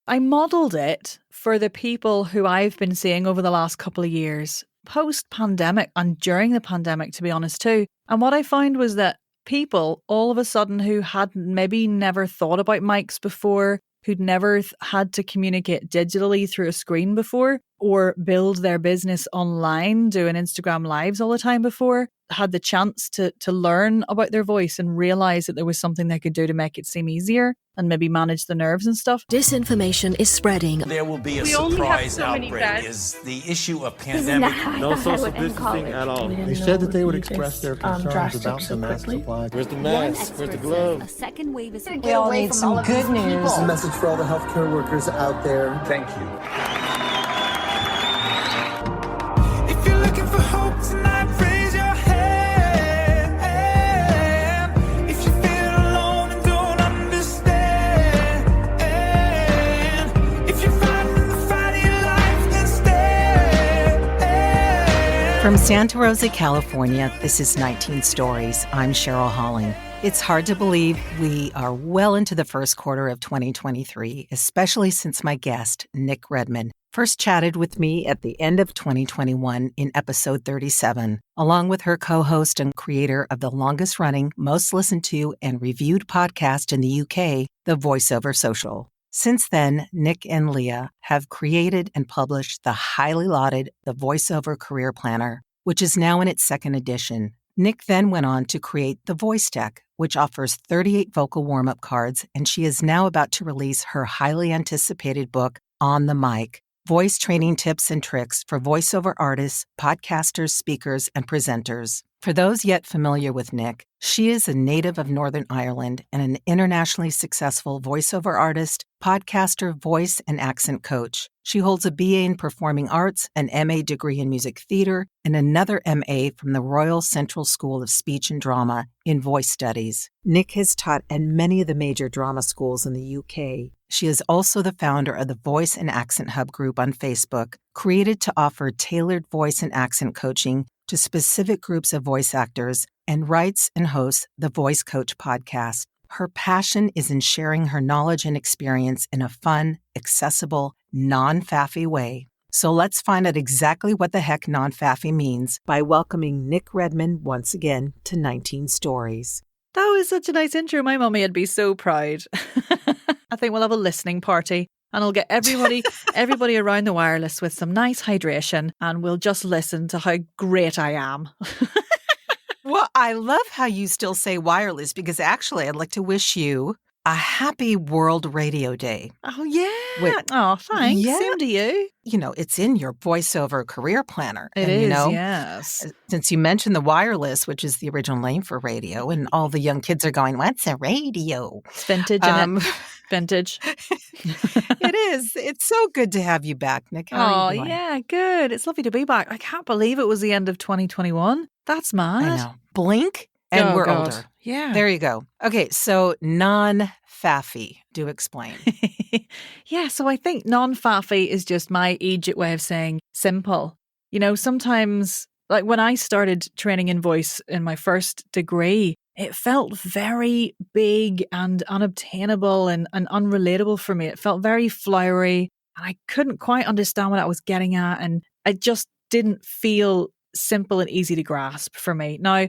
I modeled it for the people who I've been seeing over the last couple of years, post-pandemic and during the pandemic, to be honest, too. And what I found was that people all of a sudden who had maybe never thought about mics before, who'd never had to communicate digitally through a screen before or build their business online doing Instagram lives all the time before, had the chance to learn about their voice and realize that there was something they could do to make it seem easier and maybe manage the nerves and stuff. Disinformation is spreading. There will be a surprise outbreak. Is the issue of pandemic. No social distancing at all. They said that they would express their concerns about the mask supply. Where's the mask? Where's the glove? A second wave is... We all need some good news. A message for all the healthcare workers out there. Thank you. If you're looking for hope tonight, raise your hand. If you feel alone and don't understand, if you're fighting the fight of your life, then stand. From Santa Rosa, California, this is 19 Stories. I'm Cheryl Halling. It's hard to believe we are well into the first quarter of 2023, especially since my guest, Nic Redman, first chatted with me at the end of 2021 in episode 37, along with her co-host and creator of the longest-running, most listened to and reviewed podcast in the UK, the Voiceover Social. Since then, Nic and Leah have created and published the highly lauded The Voiceover Career Planner, which is now in its second edition. Nic then went on to create the Voice Deck, which offers 38 vocal warm-up cards, and she is now about to release her highly anticipated book, On the Mic, Voice Training Tips and Tricks for Voiceover Artists, Podcasters, Speakers, and Presenters. For those yet familiar with Nic, she is a native of Northern Ireland and an internationally successful voiceover artist, podcaster, voice, and accent coach. She holds a BA in Performing Arts, an MA degree in Music Theatre, and another MA from the Royal Central School of Speech and Drama in Voice Studies. Nic has taught at many of the major drama schools in the UK. She is also the founder of the Voice and Accent Hub group on Facebook, created to offer tailored voice and accent coaching to specific groups of voice actors, and writes and hosts the Voice Coach podcast. Her passion is in sharing her knowledge and experience in a fun, accessible, non-faffy way. So let's find out exactly what the heck non-faffy means by welcoming Nic Redman once again to 19 Stories. That was such a nice intro. My mummy would be so proud. I think we'll have a listening party and I'll get everybody around the wireless with some nice hydration and we'll just listen to how great I am. Well, I love how you still say wireless because actually I'd like to wish you a happy World Radio Day. Oh, yeah. Oh, thanks. Yeah. Same to you. You know, it's in your Voiceover Career Planner. It and, is, you know, yes. Since you mentioned the wireless, which is the original name for radio, and all the young kids are going, what's a radio? It's vintage, isn't it? Vintage. It is. It's so good to have you back, Nic. How are you doing? Yeah, good. It's lovely to be back. I can't believe it was the end of 2021. That's mad. I know. Blink and we're God. older. Yeah. There you go. Okay, so non-faffy. Do explain. Yeah, so I think non-faffy is just my Egypt way of saying simple. You know, sometimes, like when I started training in voice in my first degree, it felt very big and unobtainable and unrelatable for me. It felt very flowery and I couldn't quite understand what I was getting at. And it just didn't feel simple and easy to grasp for me. Now,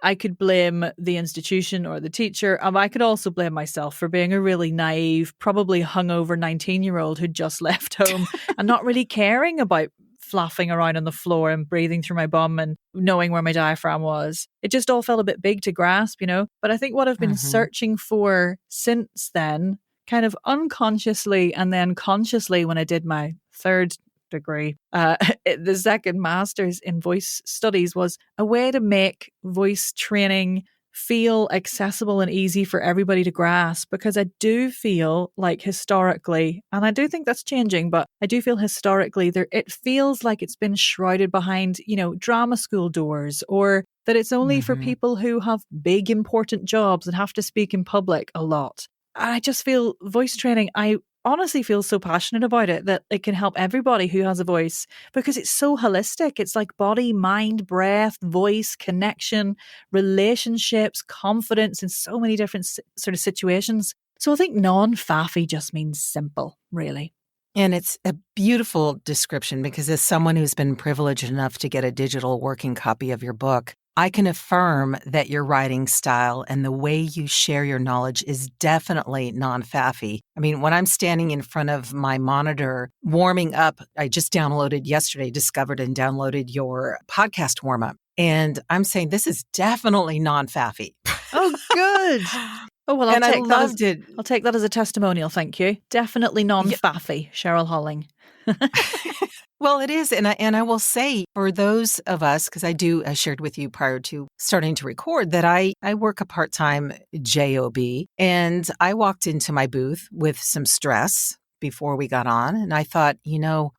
I could blame the institution or the teacher. I could also blame myself for being a really naive, probably hungover 19-year-old who just left home and not really caring about flapping around on the floor and breathing through my bum and knowing where my diaphragm was. It just all felt a bit big to grasp, you know. But I think what I've been searching for since then, kind of unconsciously and then consciously when I did my third degree, the second master's in voice studies, was a way to make voice training feel accessible and easy for everybody to grasp, because I do feel like historically, and I do think that's changing, but I do feel historically it feels like it's been shrouded behind, you know, drama school doors, or that it's only for people who have big important jobs and have to speak in public a lot. I just feel voice training, I honestly feel so passionate about it that it can help everybody who has a voice, because it's so holistic. It's like body, mind, breath, voice, connection, relationships, confidence in so many different sort of situations. So I think non-faffy just means simple, really. And it's a beautiful description because as someone who's been privileged enough to get a digital working copy of your book, I can affirm that your writing style and the way you share your knowledge is definitely non-faffy. I mean, when I'm standing in front of my monitor warming up, I just discovered and downloaded your podcast warm-up. And I'm saying this is definitely non-faffy. Oh, good. Oh, well, I'll take that as a testimonial. Thank you. Definitely non-faffy, Cheryl Holling. Well, it is. And I will say for those of us, because I shared with you prior to starting to record that I work a part-time job, and I walked into my booth with some stress before we got on. And I thought,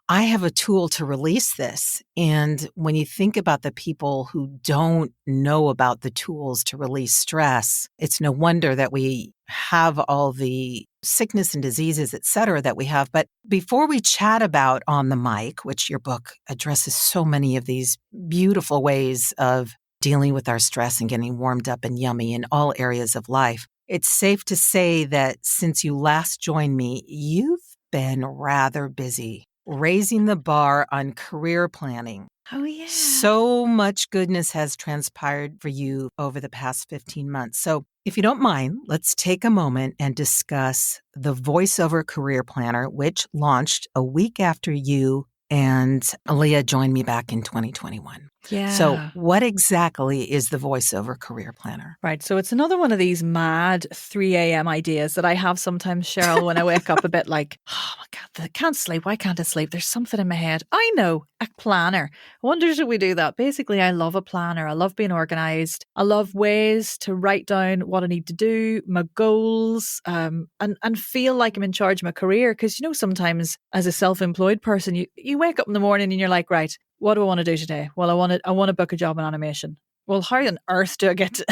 I have a tool to release this. And when you think about the people who don't know about the tools to release stress, it's no wonder that we have all the sickness and diseases, et cetera, that we have. But before we chat about On the Mic, which your book addresses so many of these beautiful ways of dealing with our stress and getting warmed up and yummy in all areas of life, it's safe to say that since you last joined me, you've been rather busy raising the bar on career planning. Oh, yeah. So much goodness has transpired for you over the past 15 months. So if you don't mind, let's take a moment and discuss the Voiceover Career Planner, which launched a week after you and Leah joined me back in 2021. Yeah. So what exactly is the Voiceover Career Planner? Right. So it's another one of these mad 3 a.m. ideas that I have sometimes, Cheryl, when I wake up a bit like, oh my God, I can't sleep. Why can't I sleep? There's something in my head. I know, a planner. I wonder, should we do that? Basically, I love a planner. I love being organized. I love ways to write down what I need to do, my goals, and feel like I'm in charge of my career. Because, sometimes as a self-employed person, you wake up in the morning and you're like, right, what do I want to do today? Well, I want to book a job in animation. Well, how on earth do I get to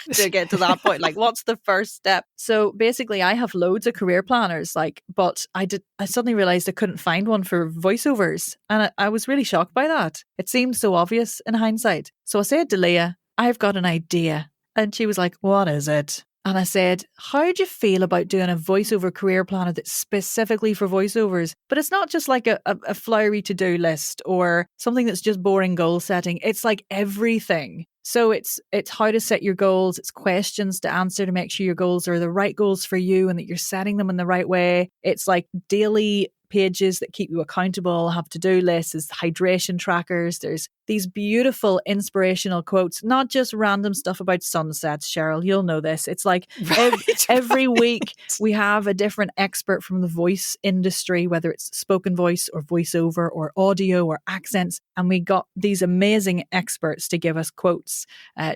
that point? Like, what's the first step? So basically, I have loads of career planners, but I suddenly realized I couldn't find one for voiceovers. And I was really shocked by that. It seemed so obvious in hindsight. So I said to Leah, I've got an idea. And she was like, what is it? And I said, how do you feel about doing a voiceover career planner that's specifically for voiceovers? But it's not just like a flowery to-do list or something that's just boring goal setting. It's like everything. So it's how to set your goals. It's questions to answer to make sure your goals are the right goals for you and that you're setting them in the right way. It's like daily pages that keep you accountable, have to-do lists, there's hydration trackers, there's these beautiful inspirational quotes, not just random stuff about sunsets, Cheryl, you'll know this. It's like every week we have a different expert from the voice industry, whether it's spoken voice or voiceover or audio or accents, and we got these amazing experts to give us quotes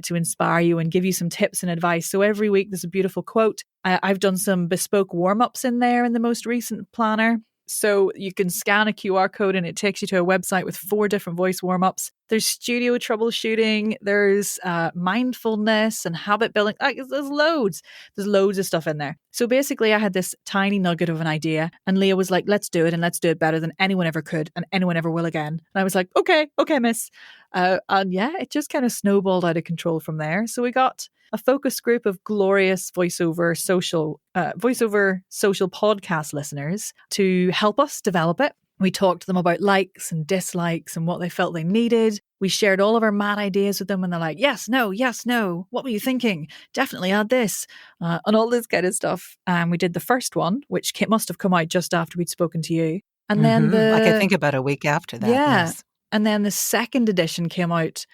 to inspire you and give you some tips and advice. So every week there's a beautiful quote. I've done some bespoke warm-ups in there in the most recent planner. So you can scan a QR code and it takes you to a website with 4 different voice warm-ups. There's studio troubleshooting. There's mindfulness and habit building. There's loads. There's loads of stuff in there. So basically I had this tiny nugget of an idea and Leah was like, let's do it and let's do it better than anyone ever could and anyone ever will again. And I was like, okay, miss. And yeah, it just kind of snowballed out of control from there. So we got a focus group of glorious Voiceover Social podcast listeners to help us develop it. We talked to them about likes and dislikes and what they felt they needed. We shared all of our mad ideas with them and they're like, yes, no. What were you thinking? Definitely add this and all this kind of stuff. And we did the first one, which must have come out just after we'd spoken to you. And then I think about a week after that. Yeah. Yes. And then the second edition came out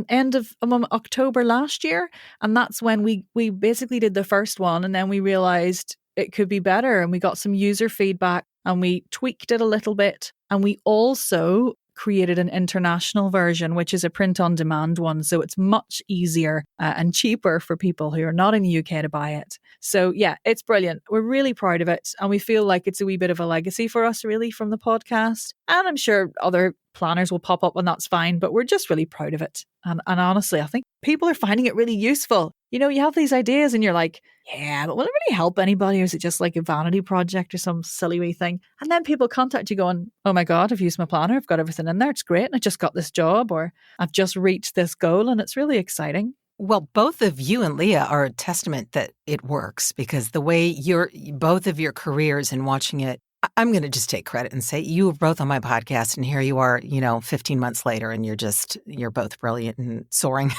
end of October last year. And that's when we basically did the first one. And then we realized it could be better. And we got some user feedback and we tweaked it a little bit. And we also created an international version, which is a print-on-demand one. So it's much easier and cheaper for people who are not in the UK to buy it. So yeah, it's brilliant. We're really proud of it. And we feel like it's a wee bit of a legacy for us, really, from the podcast. And I'm sure other planners will pop up and that's fine, but we're just really proud of it. And honestly, I think people are finding it really useful. You have these ideas and you're like, yeah, but will it really help anybody? Or is it just like a vanity project or some silly wee thing? And then people contact you going, oh my God, I've used my planner. I've got everything in there. It's great. And I just got this job or I've just reached this goal and it's really exciting. Well, both of you and Leah are a testament that it works, because the way both of your careers and watching it, I'm going to just take credit and say you were both on my podcast, and here you are, 15 months later, and you're both brilliant and soaring.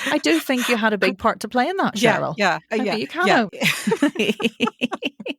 I do think you had a big part to play in that, Cheryl. Yeah. You can.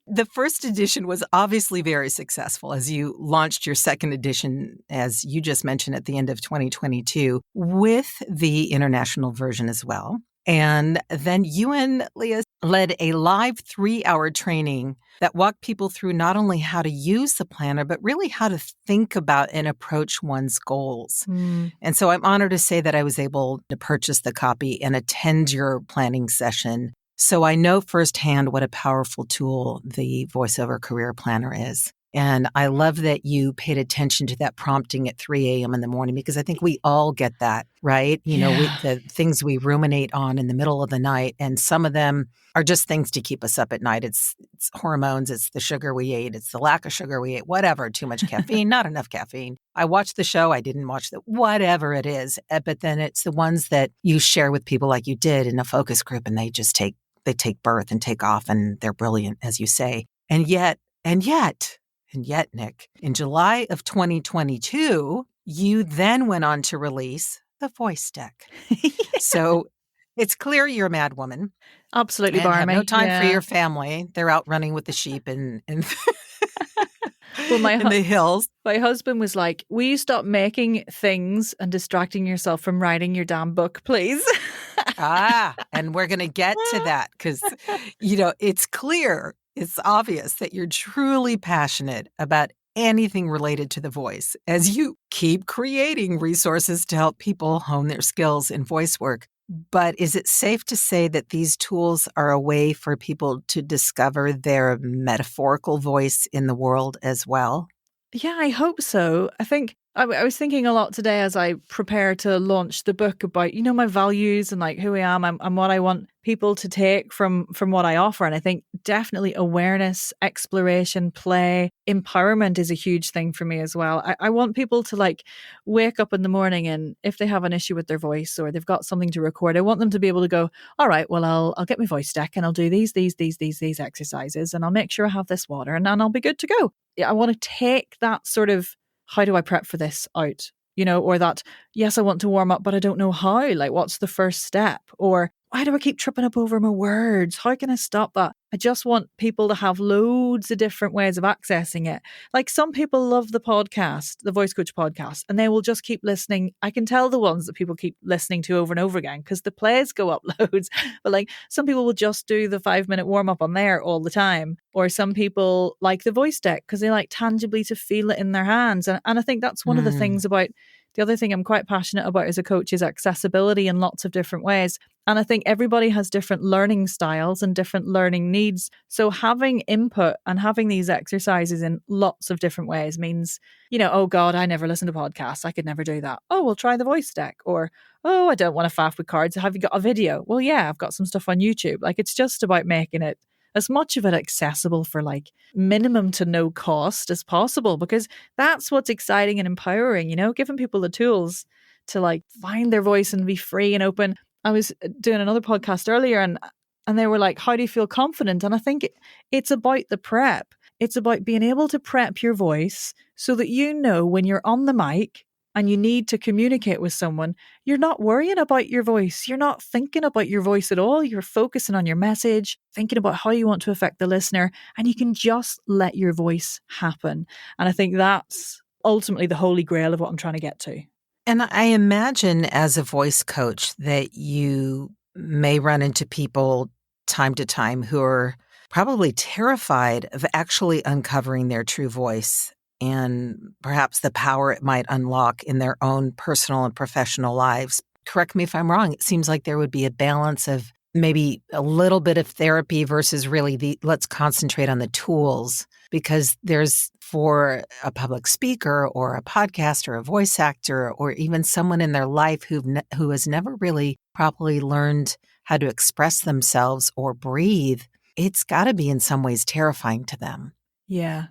The first edition was obviously very successful as you launched your second edition, as you just mentioned, at the end of 2022 with the international version as well. And then you and Leah led a live 3-hour training that walked people through not only how to use the planner, but really how to think about and approach one's goals. And so I'm honored to say that I was able to purchase the copy and attend your planning session. So I know firsthand what a powerful tool the Voiceover Career Planner is. And I love that you paid attention to that prompting at 3 a.m. in the morning, because I think we all get that, right? The things we ruminate on in the middle of the night, and some of them are just things to keep us up at night. It's hormones, it's the sugar we ate, it's the lack of sugar we ate, whatever, too much caffeine, not enough caffeine. I watched the show, I didn't watch whatever it is. But then it's the ones that you share with people like you did in a focus group, and they just take birth and take off, and they're brilliant, as you say. And yet, Nic, in July of 2022, you then went on to release the voice deck. So it's clear you're a mad woman. Absolutely, and have Barmy. no time for your family. They're out running with the sheep and well, in the hills. My husband was like, will you stop making things and distracting yourself from writing your damn book, please? And we're going to get to that, because, it's clear. It's obvious that you're truly passionate about anything related to the voice as you keep creating resources to help people hone their skills in voice work. But is it safe to say that these tools are a way for people to discover their metaphorical voice in the world as well? Yeah, I hope so. I think I was thinking a lot today as I prepare to launch the book about, my values and like who I am and what I want people to take from what I offer. And I think definitely awareness, exploration, play, empowerment is a huge thing for me as well. I want people to like wake up in the morning, and if they have an issue with their voice or they've got something to record, I want them to be able to go, all right, well, I'll get my voice deck and I'll do these exercises, and I'll make sure I have this water, and then I'll be good to go. I want to take that sort of, how do I prep for this out? Or that, yes, I want to warm up, but I don't know how. Like, what's the first step? Or why do I keep tripping up over my words? How can I stop that? I just want people to have loads of different ways of accessing it. Like, some people love the podcast, the Voice Coach podcast, and they will just keep listening. I can tell the ones that people keep listening to over and over again because the plays go up loads. But like, some people will just do the 5-minute warm up on there all the time. Or some people like the voice deck because they like tangibly to feel it in their hands. And I think that's one of the things about, the other thing I'm quite passionate about as a coach is accessibility in lots of different ways. And I think everybody has different learning styles and different learning needs. So having input and having these exercises in lots of different ways means, oh God, I never listen to podcasts. I could never do that. Oh, we'll try the voice deck. Or, oh, I don't want to faff with cards. Have you got a video? Well, yeah, I've got some stuff on YouTube. Like, it's just about making it, as much of it accessible for like minimum to no cost as possible, because that's what's exciting and empowering, giving people the tools to like find their voice and be free and open. I was doing another podcast earlier and they were like, how do you feel confident? And I think it's about the prep. It's about being able to prep your voice so that when you're on the mic and you need to communicate with someone, you're not worrying about your voice. You're not thinking about your voice at all. You're focusing on your message, thinking about how you want to affect the listener, and you can just let your voice happen. And I think that's ultimately the holy grail of what I'm trying to get to. And I imagine as a voice coach that you may run into people time to time who are probably terrified of actually uncovering their true voice and perhaps the power it might unlock in their own personal and professional lives. Correct me if I'm wrong. It seems like there would be a balance of maybe a little bit of therapy versus really let's concentrate on the tools, because there's, for a public speaker or a podcaster or a voice actor or even someone in their life who has never really properly learned how to express themselves or breathe, it's got to be in some ways terrifying to them. Yeah,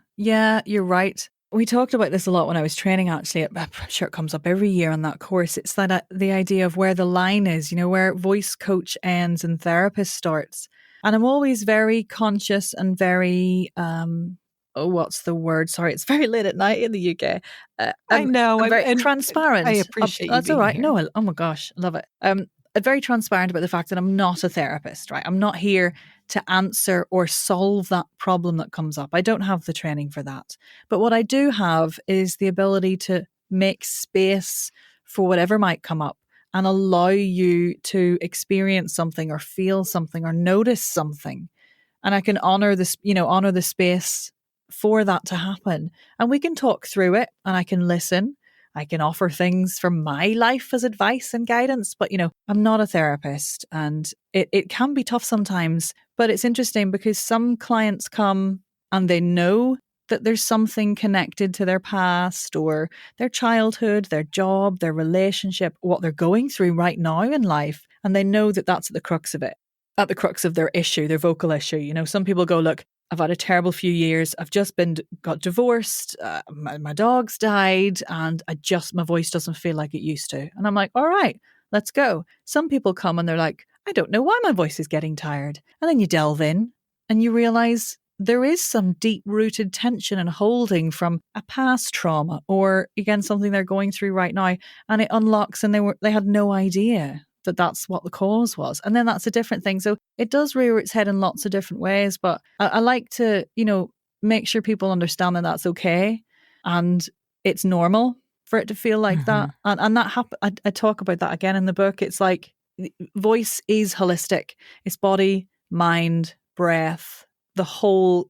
you're right. we talked about this a lot when I was training, actually. I'm sure it comes up every year on that course. It's that the idea of where the line is, where voice coach ends and therapist starts. And I'm always very conscious and very, what's the word? Sorry, it's very late at night in the UK. I know. I'm very and transparent. I appreciate you That's being all right. here. No, oh my gosh, love it. I'm very transparent about the fact that I'm not a therapist, right? I'm not here to answer or solve that problem that comes up. I don't have the training for that. But what I do have is the ability to make space for whatever might come up and allow you to experience something or feel something or notice something. And I can honor this, honor the space for that to happen. And we can talk through it and I can listen. I can offer things from my life as advice and guidance, but I'm not a therapist, and it can be tough sometimes. But it's interesting because some clients come and they know that there's something connected to their past or their childhood, their job, their relationship, what they're going through right now in life. And they know that that's at the crux of it, at the crux of their issue, their vocal issue. Some people go, look, I've had a terrible few years. I've just got divorced. My dog's died and my voice doesn't feel like it used to. And I'm like, all right, let's go. Some people come and they're like, I don't know why my voice is getting tired. And then you delve in and you realize there is some deep-rooted tension and holding from a past trauma or, again, something they're going through right now. And it unlocks and they had no idea that that's what the cause was. And then that's a different thing. So it does rear its head in lots of different ways. But I like to, make sure people understand that that's okay. And it's normal for it to feel like that. And that I talk about that again in the book. It's like voice is holistic. It's body, mind, breath, the whole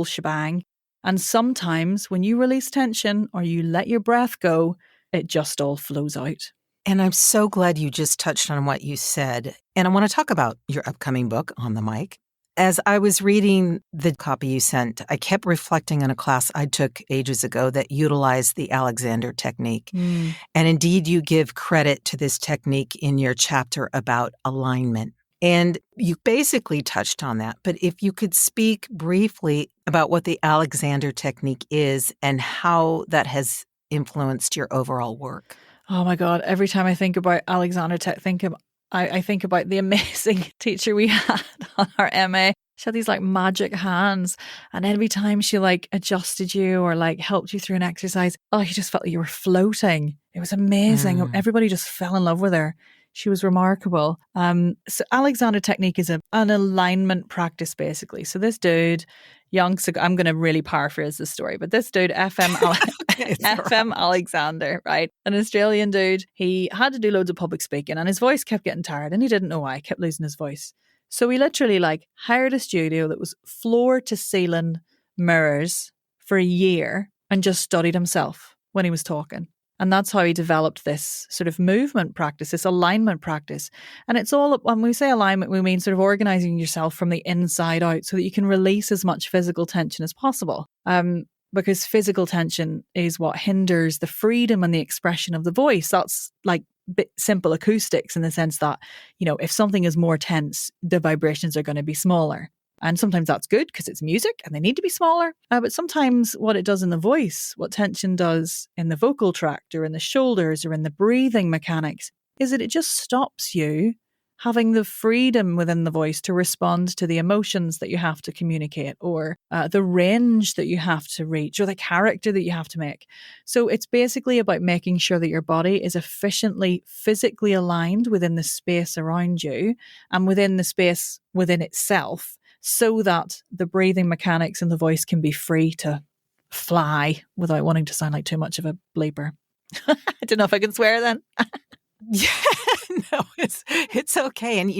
shebang. And sometimes when you release tension or you let your breath go, it just all flows out. And I'm so glad you just touched on what you said. And I want to talk about your upcoming book, On the Mic. As I was reading the copy you sent, I kept reflecting on a class I took ages ago that utilized the Alexander technique. And indeed, you give credit to this technique in your chapter about alignment. And you basically touched on that. But if you could speak briefly about what the Alexander technique is and how that has influenced your overall work. Oh my God. Every time I think about Alexander Tech, I think about the amazing teacher we had on our MA. She had these like magic hands. And every time she like adjusted you or like helped you through an exercise, you just felt like you were floating. It was amazing. Everybody just fell in love with her. She was remarkable. So Alexander technique is an alignment practice, basically. So this dude, I'm going to really paraphrase this story, but this dude, FM Alexander, right? An Australian dude, he had to do loads of public speaking and his voice kept getting tired and he didn't know why. He kept losing his voice. So he literally hired a studio that was floor to ceiling mirrors for a year and just studied himself when he was talking. And that's how he developed this sort of movement practice, this alignment practice. And it's all, when we say alignment, we mean sort of organizing yourself from the inside out so that you can release as much physical tension as possible. Because physical tension is what hinders the freedom and the expression of the voice. That's like simple acoustics in the sense that, if something is more tense, the vibrations are going to be smaller. And sometimes that's good because it's music and they need to be smaller. But sometimes what it does in the voice, what tension does in the vocal tract or in the shoulders or in the breathing mechanics, is that it just stops you having the freedom within the voice to respond to the emotions that you have to communicate or the range that you have to reach or the character that you have to make. So it's basically about making sure that your body is efficiently physically aligned within the space around you and within the space within itself, so that the breathing mechanics and the voice can be free to fly without wanting to sound like too much of a bleeper. I don't know if I can swear then. Yeah, no, it's okay. And,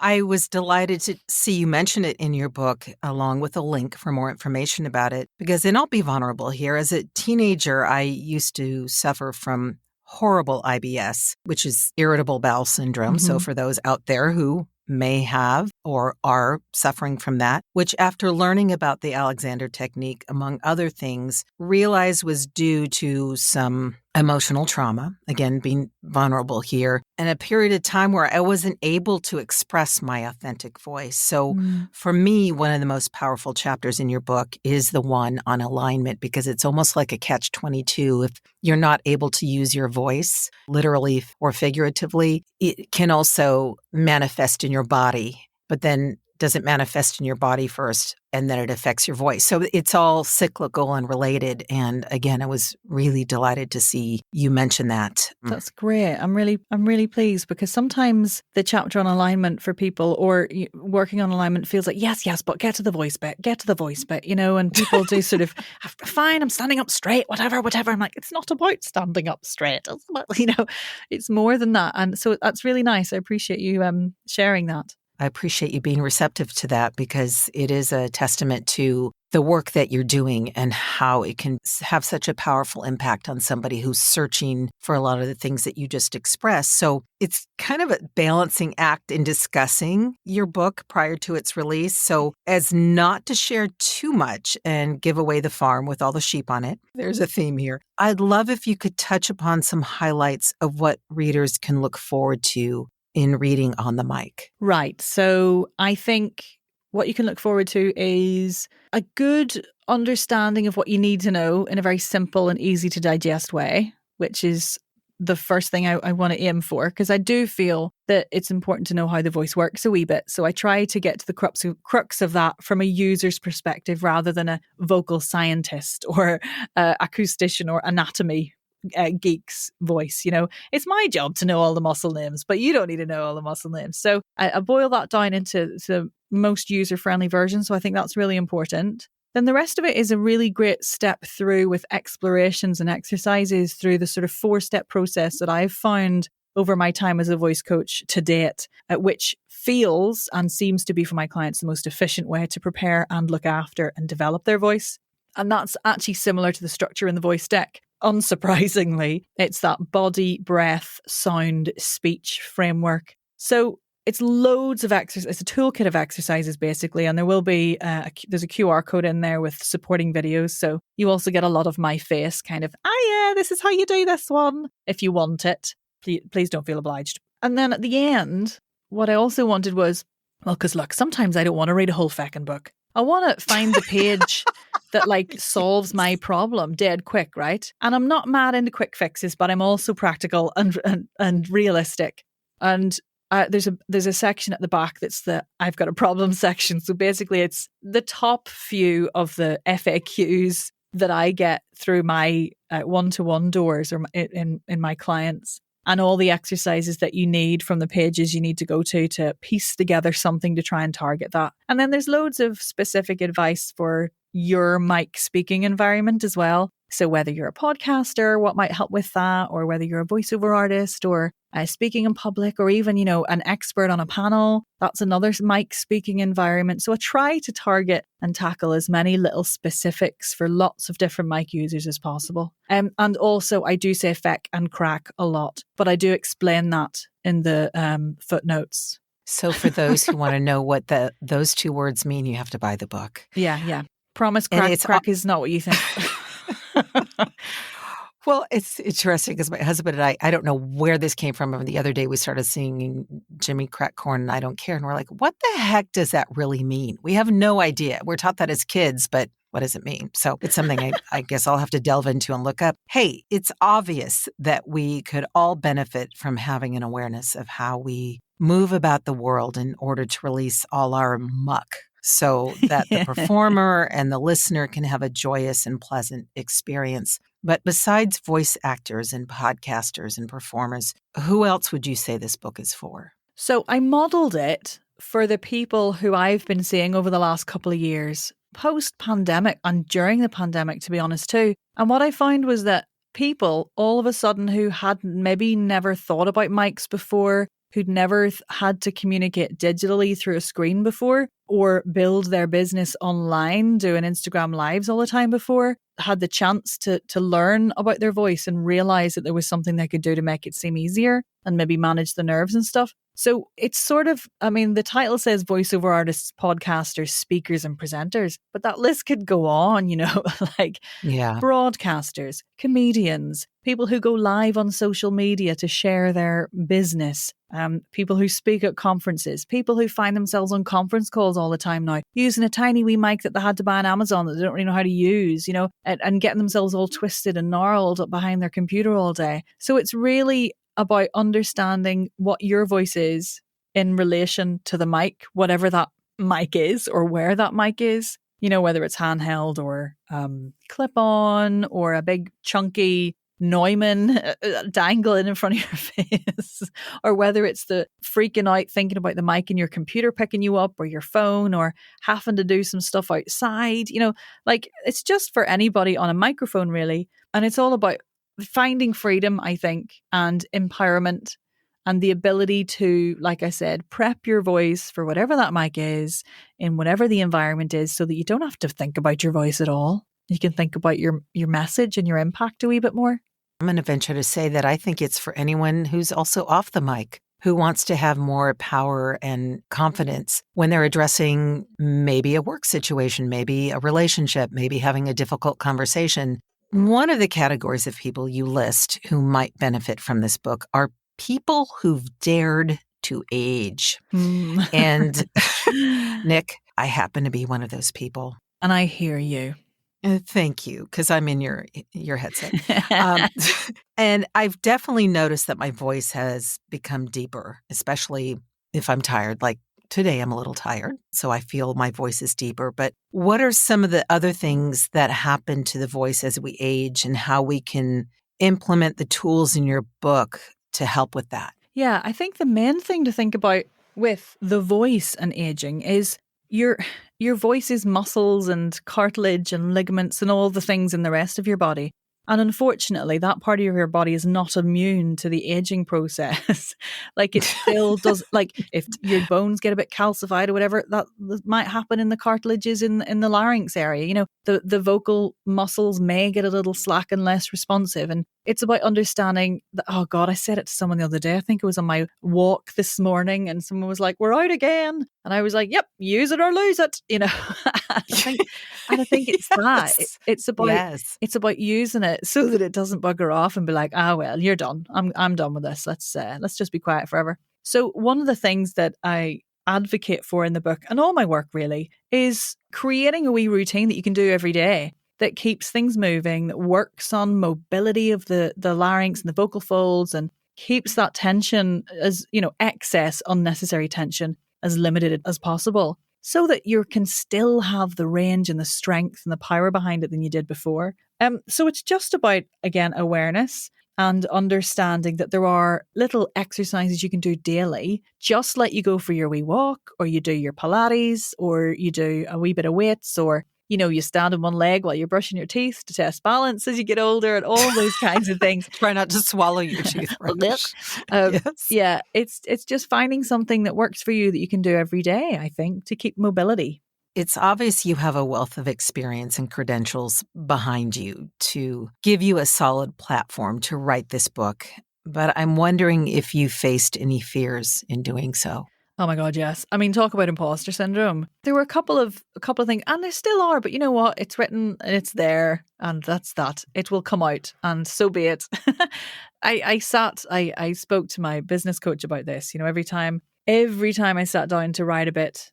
I was delighted to see you mention it in your book, along with a link for more information about it. Because, and I'll be vulnerable here, as a teenager, I used to suffer from horrible IBS, which is irritable bowel syndrome. So for those out there who may have or are suffering from that, which after learning about the Alexander technique, among other things, realized was due to some emotional trauma, again, being vulnerable here, and a period of time where I wasn't able to express my authentic voice. So for me, one of the most powerful chapters in your book is the one on alignment, because it's almost like a catch-22. If you're not able to use your voice, literally or figuratively, it can also manifest in your body, but then does it manifest in your body first, and then it affects your voice. So it's all cyclical and related. And again, I was really delighted to see you mention that. That's great. I'm really pleased, because sometimes the chapter on alignment for people or working on alignment feels like, yes, but get to the voice bit, and people do sort of, fine, I'm standing up straight, whatever. I'm like, it's not about standing up straight. It's more than that. And so that's really nice. I appreciate you sharing that. I appreciate you being receptive to that, because it is a testament to the work that you're doing and how it can have such a powerful impact on somebody who's searching for a lot of the things that you just expressed. So it's kind of a balancing act in discussing your book prior to its release, so as not to share too much and give away the farm with all the sheep on it. There's a theme here. I'd love if you could touch upon some highlights of what readers can look forward to in reading on the mic. Right. So I think what you can look forward to is a good understanding of what you need to know in a very simple and easy to digest way, which is the first thing I want to aim for, because I do feel that it's important to know how the voice works a wee bit. So I try to get to the crux of that from a user's perspective rather than a vocal scientist or acoustician or anatomy geek's voice. It's my job to know all the muscle names, but you don't need to know all the muscle names. So I boil that down into the most user-friendly version. So I think that's really important. Then the rest of it is a really great step through with explorations and exercises through the sort of 4-step process that I've found over my time as a voice coach to date, which feels and seems to be for my clients the most efficient way to prepare and look after and develop their voice. And that's actually similar to the structure in the voice deck. Unsurprisingly, it's that body, breath, sound, speech framework. So it's loads of exercises. It's a toolkit of exercises, basically. And there will be, there's a QR code in there with supporting videos. So you also get a lot of my face kind of, this is how you do this one. If you want it, please don't feel obliged. And then at the end, what I also wanted was, because look, sometimes I don't want to read a whole feckin' book. I want to find the page that solves my problem dead quick, right? And I'm not mad into quick fixes, but I'm also practical and realistic. And there's a section at the back that's the I've got a problem section. So basically it's the top few of the FAQs that I get through my one-to-one doors or in my clients, and all the exercises that you need from the pages you need to go to piece together something to try and target that. And then there's loads of specific advice for your mic speaking environment as well. So whether you're a podcaster, what might help with that, or whether you're a voiceover artist or speaking in public, or even, an expert on a panel, that's another mic speaking environment. So I try to target and tackle as many little specifics for lots of different mic users as possible. And also I do say feck and crack a lot, but I do explain that in the footnotes. So for those who want to know what those two words mean, you have to buy the book. Yeah. Promise crack is not what you think. Well, it's interesting because my husband and I don't know where this came from. The other day we started singing Jimmy Crack Corn and I Don't Care. And we're like, what the heck does that really mean? We have no idea. We're taught that as kids, but what does it mean? So it's something I guess I'll have to delve into and look up. Hey, it's obvious that we could all benefit from having an awareness of how we move about the world in order to release all our muck, so that the performer and the listener can have a joyous and pleasant experience. But besides voice actors and podcasters and performers, who else would you say this book is for? So I modeled it for the people who I've been seeing over the last couple of years, post-pandemic and during the pandemic, to be honest, too. And what I found was that people all of a sudden who had maybe never thought about mics before, who'd never had to communicate digitally through a screen before, or build their business online, doing Instagram lives all the time before, had the chance to learn about their voice and realize that there was something they could do to make it seem easier and maybe manage the nerves and stuff. So it's sort of, I mean, the title says voiceover artists, podcasters, speakers, and presenters, but that list could go on, like broadcasters, comedians, people who go live on social media to share their business, people who speak at conferences, people who find themselves on conference calls all the time now, using a tiny wee mic that they had to buy on Amazon that they don't really know how to use, and getting themselves all twisted and gnarled up behind their computer all day. So it's really about understanding what your voice is in relation to the mic, whatever that mic is or where that mic is, whether it's handheld or clip-on or a big chunky Neumann dangling in front of your face, or whether it's the freaking out thinking about the mic in your computer picking you up, or your phone, or having to do some stuff outside, like it's just for anybody on a microphone really. And it's all about finding freedom, I think, and empowerment, and the ability to, like I said, prep your voice for whatever that mic is in whatever the environment is, so that you don't have to think about your voice at all. You can think about your message and your impact a wee bit more. I'm going to venture to say that I think it's for anyone who's also off the mic, who wants to have more power and confidence when they're addressing maybe a work situation, maybe a relationship, maybe having a difficult conversation. One of the categories of people you list who might benefit from this book are people who've dared to age. And Nic, I happen to be one of those people. And I hear you. Thank you, because I'm in your headset. And I've definitely noticed that my voice has become deeper, especially if I'm tired. Like today, I'm a little tired, so I feel my voice is deeper. But what are some of the other things that happen to the voice as we age, and how we can implement the tools in your book to help with that? Yeah, I think the main thing to think about with the voice and aging is your voice is muscles and cartilage and ligaments and all the things in the rest of your body. And unfortunately, that part of your body is not immune to the aging process. Like it still does, like if your bones get a bit calcified or whatever, that might happen in the cartilages in the larynx area. The vocal muscles may get a little slack and less responsive. And it's about understanding that, oh God, I said it to someone the other day. I think it was on my walk this morning, and someone was like, we're out again. And I was like, yep, use it or lose it. I think it's that. It's about using it so that it doesn't bugger off and be like, well, you're done. I'm done with this. Let's just be quiet forever. So one of the things that I advocate for in the book, and all my work really, is creating a wee routine that you can do every day that keeps things moving, that works on mobility of the larynx and the vocal folds, and keeps that tension as, excess unnecessary tension as limited as possible, so that you can still have the range and the strength and the power behind it than you did before. So it's just about, again, awareness and understanding that there are little exercises you can do daily, just like you go for your wee walk, or you do your Pilates, or you do a wee bit of weights, or you stand on one leg while you're brushing your teeth to test balance as you get older, and all those kinds of things. Try not to swallow your toothbrush. Yes. Yeah, it's just finding something that works for you that you can do every day, I think, to keep mobility. It's obvious you have a wealth of experience and credentials behind you to give you a solid platform to write this book. But I'm wondering if you faced any fears in doing so. Oh my God, yes. I mean, talk about imposter syndrome. There were a couple of things, and there still are, but you know what? It's written and it's there, and that's that. It will come out, and so be it. I spoke to my business coach about this. Every time I sat down to write a bit,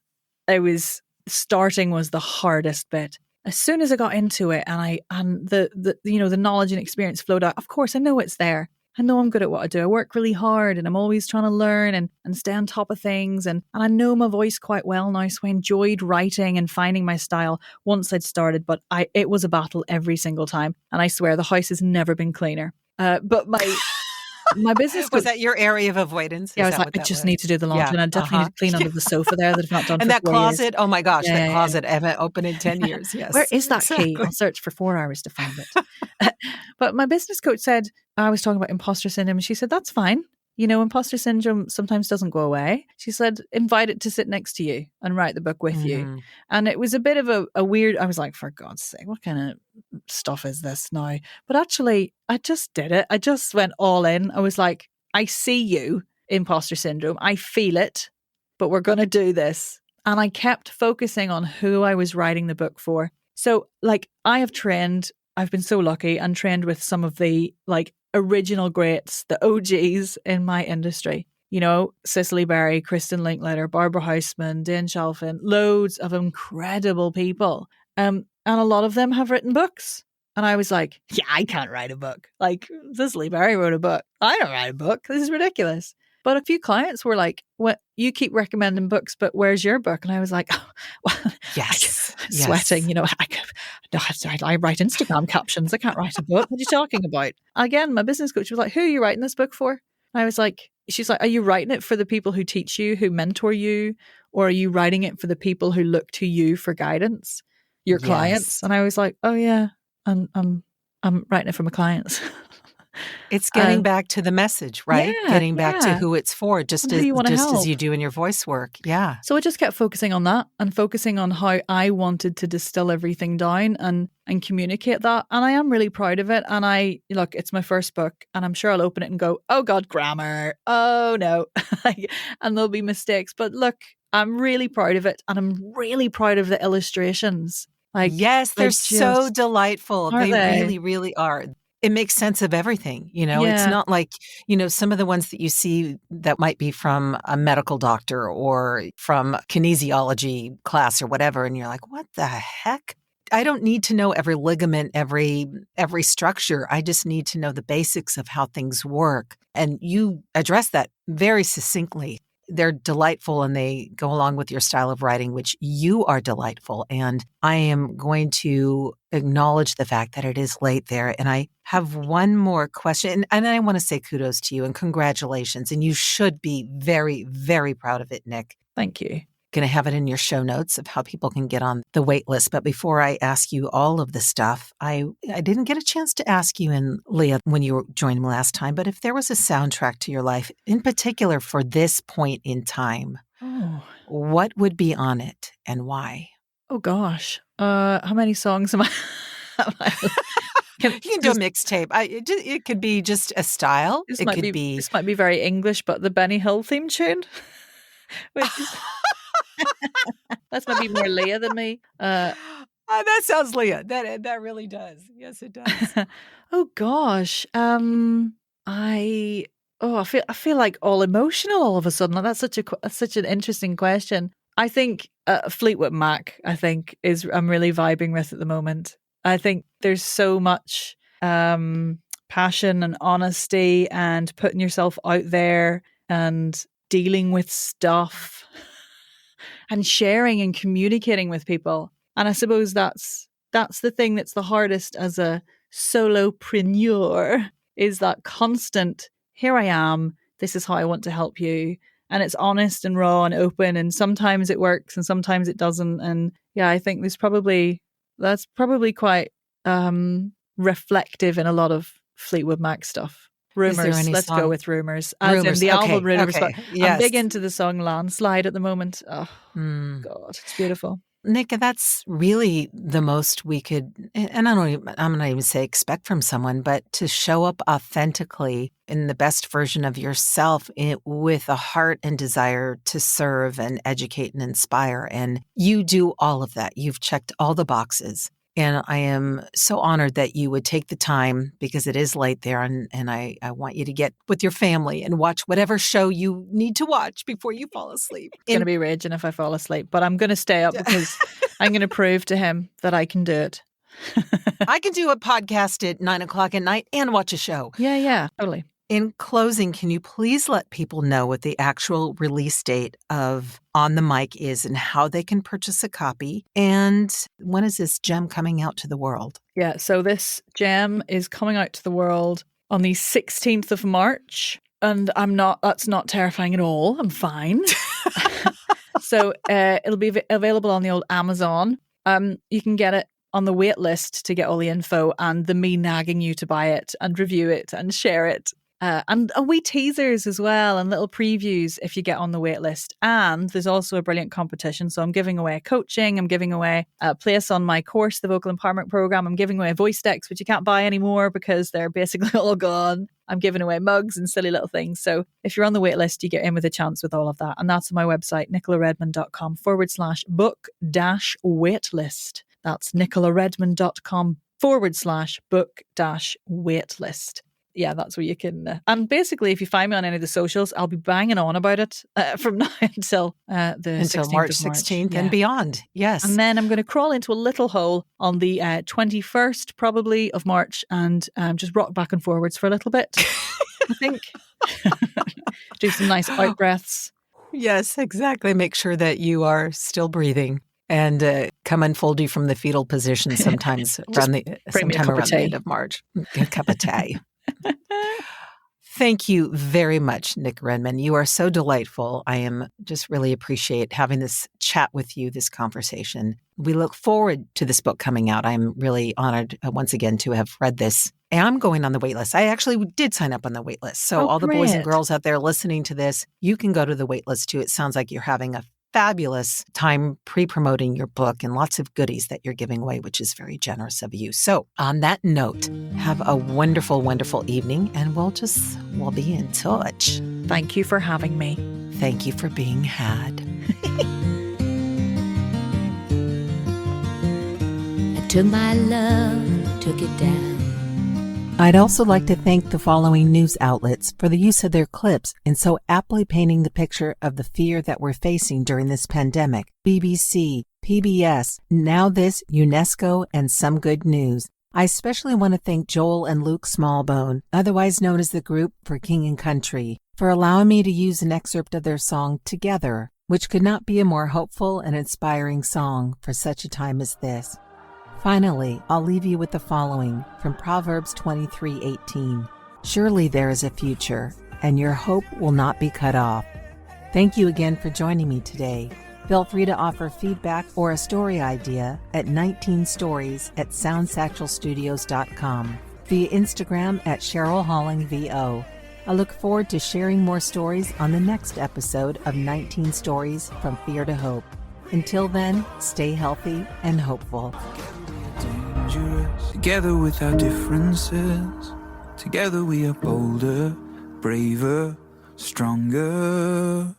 starting was the hardest bit. As soon as I got into it, and the knowledge and experience flowed out, of course I know it's there. I know I'm good at what I do. I work really hard, and I'm always trying to learn and stay on top of things. And I know my voice quite well now, so I enjoyed writing and finding my style once I'd started. But it was a battle every single time. And I swear the house has never been cleaner. But my business was that your area of avoidance? Yeah, I was like, I just need to do the laundry, and I definitely need to clean under the sofa there that I've not done and for that 4 closet, years. Oh my gosh, that closet, I haven't opened in 10 years. Yes. Where is that key? I'll search for 4 hours to find it. But my business coach said, I was talking about imposter syndrome, and she said, that's fine. imposter syndrome sometimes doesn't go away. She said, invite it to sit next to you and write the book with you. And it was a bit of a weird, I was like, for God's sake, what kind of stuff is this now? But actually, I just did it. I just went all in. I was like, I see you, imposter syndrome. I feel it, but we're going to do this. And I kept focusing on who I was writing the book for. So like I've been so lucky and trained with some of the like original greats, the OGs in my industry. Cicely Berry, Kristen Linklater, Barbara Houseman, Dane Shalfin, loads of incredible people. And a lot of them have written books. And I was like, yeah, I can't write a book. Like Cicely Berry wrote a book. I don't write a book. This is ridiculous. But a few clients were like, "What? You keep recommending books, but where's your book?" And I was like, "Oh, well, yes, sweating. I write Instagram captions. I can't write a book. What are you talking about?" Again, my business coach was like, "Who are you writing this book for?" And I was like, "She's like, are you writing it for the people who teach you, who mentor you, or are you writing it for the people who look to you for guidance, your clients?" And I was like, "Oh yeah, I'm writing it for my clients." It's getting back to the message, right? Yeah, getting back to who it's for, just as you do in your voice work. Yeah. So I just kept focusing on that and focusing on how I wanted to distill everything down and communicate that. And I am really proud of it. And look, it's my first book and I'm sure I'll open it and go, oh God, grammar. Oh no. And there'll be mistakes. But look, I'm really proud of it. And I'm really proud of the illustrations. Yes, they're so delightful. They really, really are. It makes sense of everything, It's not like, some of the ones that you see that might be from a medical doctor or from kinesiology class or whatever. And you're like, what the heck? I don't need to know every ligament, every structure. I just need to know the basics of how things work. And you address that very succinctly. They're delightful and they go along with your style of writing, which you are delightful. And I am going to acknowledge the fact that it is late there. And I have one more question. And I want to say kudos to you and congratulations. And you should be very, very proud of it, Nic. Thank you. Going to have it in your show notes of how people can get on the wait list. But before I ask you all of the stuff, I didn't get a chance to ask you and Leah when you joined me last time, but if there was a soundtrack to your life, in particular for this point in time, what would be on it and why? Oh gosh. How many songs am I? You can do a mixtape. It could be just a style. This might be very English, but the Benny Hill theme tune. Which is that's maybe more Leah than me. That sounds Leah. That really does. Yes, it does. Oh gosh. I feel like all emotional all of a sudden. Like, that's such an interesting question. I think Fleetwood Mac. I'm really vibing with at the moment. I think there's so much passion and honesty and putting yourself out there and dealing with stuff and sharing and communicating with people. And I suppose that's the thing that's the hardest as a solopreneur, is that constant, here I am, this is how I want to help you. And it's honest and raw and open, and sometimes it works and sometimes it doesn't. And yeah, I think that's probably quite reflective in a lot of Fleetwood Mac stuff. Rumours. Let's go with Rumours. As in the album Rumours. Okay. Yes. I'm big into the song Landslide at the moment. Oh, God, it's beautiful. Nic, that's really the most we could, and I'm not even say expect from someone, but to show up authentically in the best version of yourself with a heart and desire to serve and educate and inspire. And you do all of that. You've checked all the boxes. And I am so honored that you would take the time, because it is late there, and I want you to get with your family and watch whatever show you need to watch before you fall asleep. It's going to be raging if I fall asleep, but I'm going to stay up because I'm going to prove to him that I can do it. I can do a podcast at 9:00 at night and watch a show. Yeah, totally. In closing, can you please let people know what the actual release date of On the Mic is and how they can purchase a copy? And when is this gem coming out to the world? Yeah, so this gem is coming out to the world on the 16th of March. And that's not terrifying at all. I'm fine. So it'll be available on the old Amazon. You can get it on the wait list to get all the info and me nagging you to buy it and review it and share it. and wee teasers as well, and little previews if you get on the wait list. And there's also a brilliant competition. So I'm giving away coaching. I'm giving away a place on my course, the Vocal Empowerment Program. I'm giving away voice decks, which you can't buy anymore because they're basically all gone. I'm giving away mugs and silly little things. So if you're on the wait list, you get in with a chance with all of that. And that's on my website, nicolaredman.com/book-waitlist. That's nicolaredman.com/book-waitlist. Yeah, that's where you can. And basically, if you find me on any of the socials, I'll be banging on about it from now until until March 16th and beyond. Yes. And then I'm going to crawl into a little hole on the 21st, probably, of March and just rock back and forwards for a little bit, I think. Do some nice out breaths. Yes, exactly. Make sure that you are still breathing. And come unfold you from the fetal position sometime around the end of March. A cup of tea. Thank you very much, Nic Redman. You are so delightful. I am just really appreciate having this chat with you, this conversation. We look forward to this book coming out. I'm really honored once again to have read this. And I'm going on the wait list. I actually did sign up on the wait list. So all the boys and girls out there listening to this, you can go to the wait list too. It sounds like you're having a fabulous time pre-promoting your book and lots of goodies that you're giving away, which is very generous of you. So on that note, have a wonderful, wonderful evening, and we'll be in touch. Thank you for having me. Thank you for being had. I took my love, took it down. I'd also like to thank the following news outlets for the use of their clips in so aptly painting the picture of the fear that we're facing during this pandemic: BBC, PBS, Now This, UNESCO, and Some Good News. I especially want to thank Joel and Luke Smallbone, otherwise known as the Group for King and Country, for allowing me to use an excerpt of their song Together, which could not be a more hopeful and inspiring song for such a time as this. Finally, I'll leave you with the following from Proverbs 23:18. Surely there is a future, and your hope will not be cut off. Thank you again for joining me today. Feel free to offer feedback or a story idea at 19stories@soundsatchelstudios.com, via Instagram at CherylHollingVO. I look forward to sharing more stories on the next episode of 19 Stories from Fear to Hope. Until then, stay healthy and hopeful. Together with our differences, together we are bolder, braver, stronger.